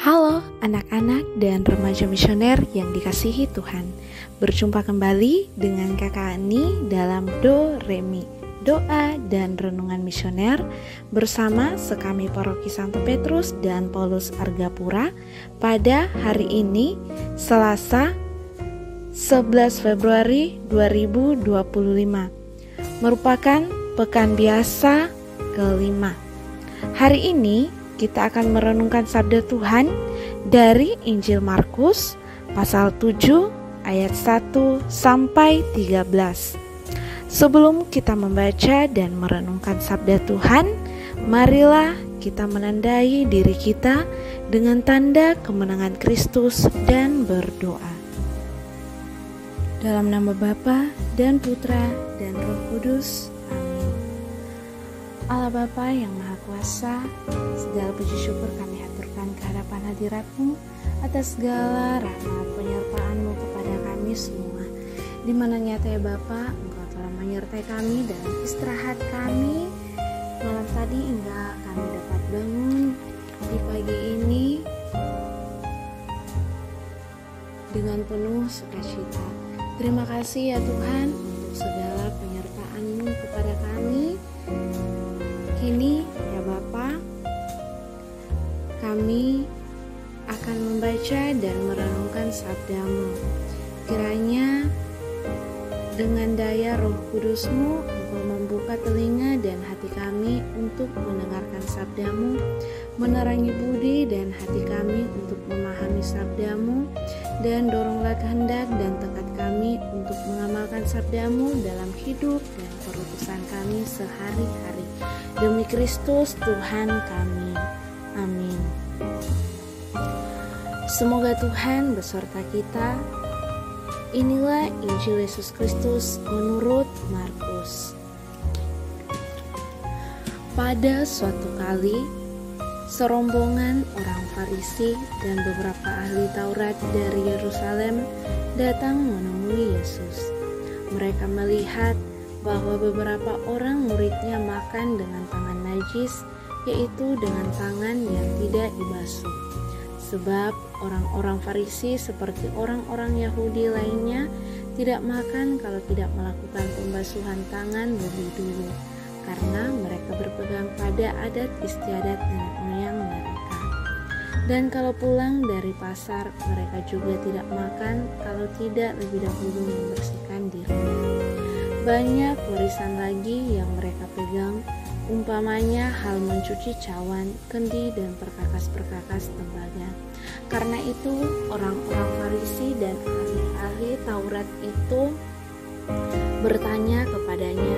Halo anak-anak dan remaja misioner yang dikasihi Tuhan. Berjumpa kembali dengan Kakak Ani dalam Do Re Mi, doa dan renungan misioner bersama Sekami Paroki Santo Petrus dan Paulus Argapura pada hari ini Selasa 11 Februari 2025 merupakan pekan biasa kelima. Hari ini kita akan merenungkan sabda Tuhan dari Injil Markus pasal 7 ayat 1 sampai 13. Sebelum kita membaca dan merenungkan sabda Tuhan, marilah kita menandai diri kita dengan tanda kemenangan Kristus dan berdoa. Dalam nama Bapa dan Putra dan Roh Kudus. Allah Bapa yang Maha Kuasa, segala puji syukur kami haturkan ke hadapan hadirat-Mu atas segala rahmat penyertaan-Mu kepada kami semua. Di mana nyata ya Bapa, Engkau telah menyertai kami dalam istirahat kami malam tadi hingga kami dapat bangun di pagi ini dengan penuh sukacita. Terima kasih ya Tuhan untuk segala penyertaan-Mu kepada kami. Kini ya Bapa, kami akan membaca dan merenungkan sabda-Mu. Kiranya dengan daya Roh Kudus-Mu, Engkau membuka telinga dan hati kami untuk mendengarkan sabda-Mu, menerangi budi dan hati kami untuk memahami sabda-Mu, dan doronglah kehendak dan tekad kami untuk mengamalkan sabda-Mu dalam hidup dan perutusan kami sehari-hari. Demi Kristus Tuhan kami. Amin. Semoga Tuhan beserta kita. Inilah Injil Yesus Kristus menurut Markus. Pada suatu kali, serombongan orang Farisi dan beberapa ahli Taurat dari Yerusalem datang menemui Yesus. Mereka melihat bahwa beberapa orang muridnya makan dengan tangan najis, yaitu dengan tangan yang tidak dibasuh. Sebab orang-orang Farisi seperti orang-orang Yahudi lainnya tidak makan kalau tidak melakukan pembasuhan tangan lebih dulu, karena mereka berpegang pada adat istiadat nenek moyang mereka. Dan kalau pulang dari pasar, mereka juga tidak makan kalau tidak lebih dahulu membersihkan dirinya. Banyak warisan lagi yang mereka pegang, umpamanya hal mencuci cawan, kendi, dan perkakas-perkakas tembaga. Karena itu orang-orang Farisi dan ahli-ahli Taurat itu bertanya kepadanya,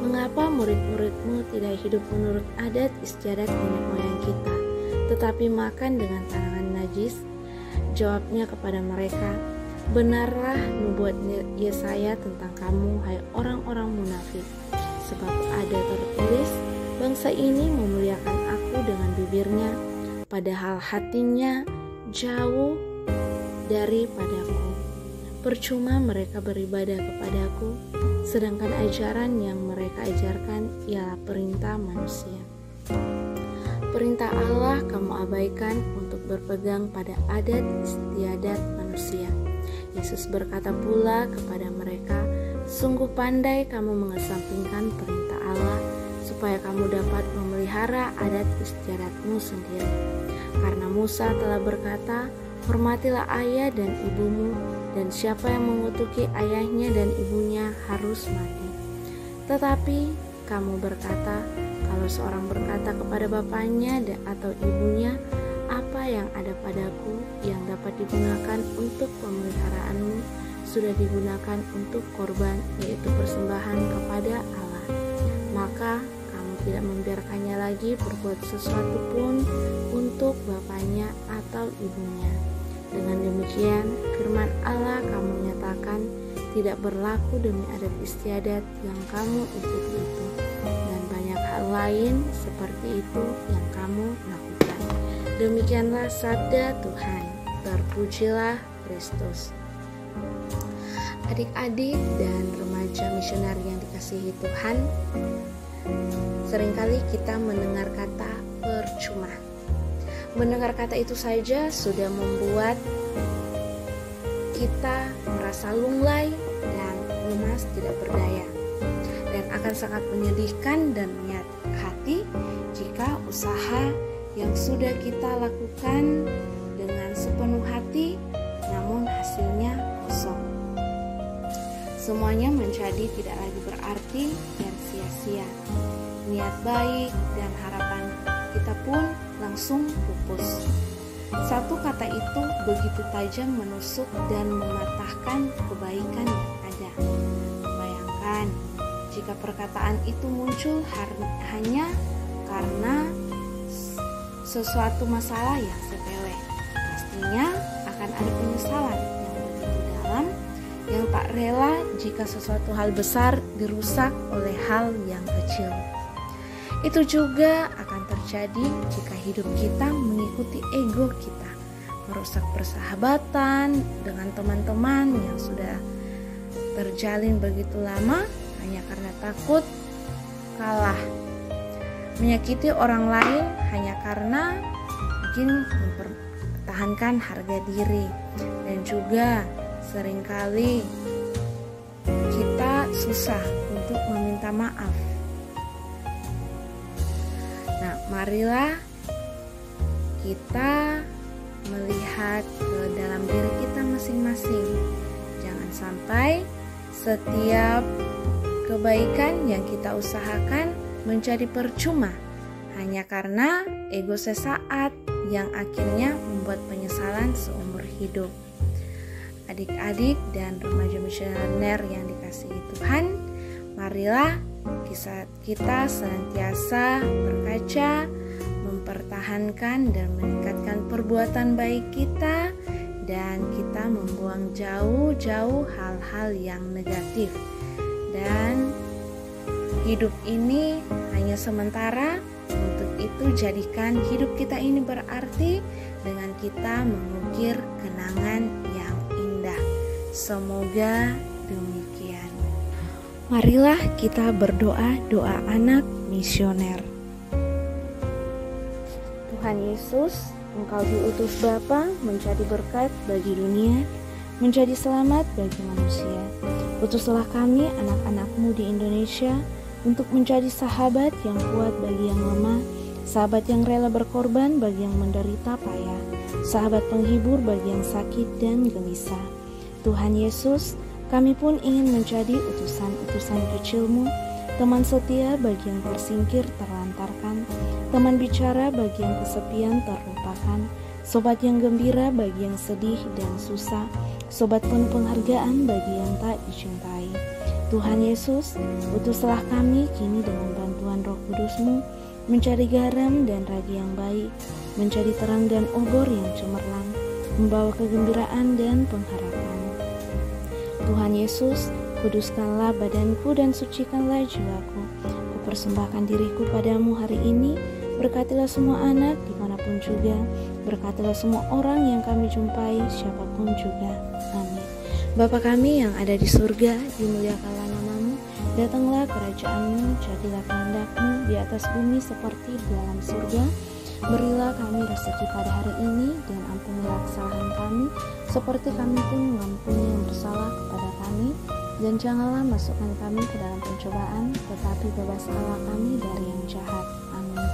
"Mengapa murid-muridmu tidak hidup menurut adat istiadat nenek moyang kita, tetapi makan dengan tangan najis?" Jawabnya kepada mereka, "Benarlah nubuat Yesaya tentang kamu, hai orang-orang munafik. Sebab ada tertulis, bangsa ini memuliakan aku dengan bibirnya, padahal hatinya jauh daripadaku. Percuma mereka beribadah kepadaku, sedangkan ajaran yang mereka ajarkan ialah perintah manusia. Perintah Allah kamu abaikan untuk berpegang pada adat istiadat manusia." Yesus berkata pula kepada mereka, "Sungguh pandai kamu mengesampingkan perintah Allah, supaya kamu dapat memelihara adat istiadatmu sendiri. Karena Musa telah berkata, hormatilah ayah dan ibumu, dan siapa yang mengutuki ayahnya dan ibunya harus mati. Tetapi kamu berkata, kalau seorang berkata kepada bapaknya atau ibunya, apa yang ada padaku yang dapat digunakan untuk pemeliharaanmu sudah digunakan untuk korban, yaitu persembahan kepada Allah, maka kamu tidak membiarkannya lagi berbuat sesuatu pun untuk bapaknya atau ibunya. Dengan demikian firman Allah kamu nyatakan tidak berlaku demi adat istiadat yang kamu ikuti itu, dan banyak hal lain seperti itu yang kamu lakukan." Demikianlah sabda Tuhan. Terpujilah Kristus. Adik-adik dan remaja misioner yang dikasihi Tuhan, seringkali kita mendengar kata percuma. Mendengar kata itu saja sudah membuat kita merasa lunglai dan lemas tidak berdaya. Dan akan sangat menyedihkan dan menyakitkan hati jika usaha yang sudah kita lakukan dengan sepenuh hati namun hasilnya kosong. Semuanya menjadi tidak lagi berarti dan sia-sia. Niat baik dan harapan kita pun langsung pupus. Satu kata itu begitu tajam menusuk dan mematahkan kebaikan yang ada. Bayangkan jika perkataan itu muncul hanya karena sesuatu masalah yang sepele, pastinya akan ada penyesalan yang begitu dalam, yang tak rela jika sesuatu hal besar dirusak oleh hal yang kecil. Itu juga akan terjadi jika hidup kita mengikuti ego kita, merusak persahabatan dengan teman-teman yang sudah terjalin begitu lama hanya karena takut kalah, menyakiti orang lain hanya karena mungkin mempertahankan harga diri, dan juga seringkali kita susah untuk meminta maaf. Nah, marilah kita melihat ke dalam diri kita masing-masing. Jangan sampai setiap kebaikan yang kita usahakan menjadi percuma hanya karena ego sesaat yang akhirnya membuat penyesalan seumur hidup. Adik-adik dan remaja misioner yang dikasihi Tuhan, marilah kita senantiasa berkaca, mempertahankan dan meningkatkan perbuatan baik kita, dan kita membuang jauh-jauh hal-hal yang negatif. Dan hidup ini hanya sementara, untuk itu jadikan hidup kita ini berarti dengan kita mengukir kenangan yang indah. Semoga demikian. Marilah kita berdoa doa anak misioner. Tuhan Yesus, Engkau diutus Bapa menjadi berkat bagi dunia, menjadi selamat bagi manusia. Utuslah kami anak-anak-Mu di Indonesia untuk menjadi sahabat yang kuat bagi yang lemah, sahabat yang rela berkorban bagi yang menderita payah, sahabat penghibur bagi yang sakit dan gelisah. Tuhan Yesus, kami pun ingin menjadi utusan-utusan kecil-Mu, teman setia bagi yang tersingkir terlantarkan, teman bicara bagi yang kesepian terlupakan, sobat yang gembira bagi yang sedih dan susah, sobat penuh penghargaan bagi yang tak dicintai. Tuhan Yesus, utuslah kami kini dengan bantuan Roh Kudus-Mu mencari garam dan ragi yang baik, menjadi terang dan obor yang cemerlang, membawa kegembiraan dan pengharapan. Tuhan Yesus, kuduskanlah badanku dan sucikanlah jiwaku. Kupersembahkan diriku padamu hari ini. Berkatilah semua anak dimanapun juga. Berkatilah semua orang yang kami jumpai, siapapun juga. Amin. Bapa kami yang ada di surga, dimuliakanlah nama-Mu. Datanglah kerajaan-Mu, jadilah kehendak-Mu di atas bumi seperti di dalam surga. Berilah kami rezeki pada hari ini, dan ampunilah kesalahan kami, seperti kami pun mengampuni yang bersalah kepada kami. Dan janganlah masukkan kami ke dalam pencobaan, tetapi bebaskanlah kami dari yang jahat. Amin.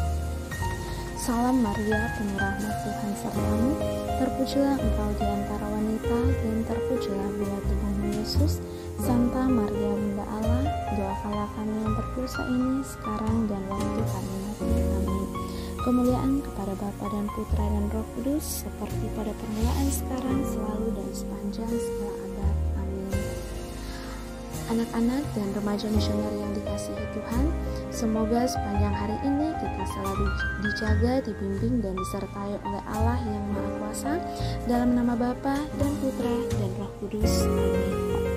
Salam Maria, penuh rahmat, Tuhan sertamu. Terpujilah engkau di antara wanita, dan terpujilah buah tubuhmu Yesus. Santa Maria Bunda Allah, doakanlah kami yang berdosa ini sekarang dan waktu kami mati. Amin. Kemuliaan kepada Bapa dan Putra dan Roh Kudus, seperti pada permulaan, sekarang, selalu, dan sepanjang segala abad. Amin. Anak-anak dan remaja misioner yang dikasihi Tuhan, semoga sepanjang hari ini kita selalu dijaga, dibimbing, dan disertai oleh Allah yang Maha Kuasa, dalam nama Bapa dan Putra dan Roh Kudus. Amin.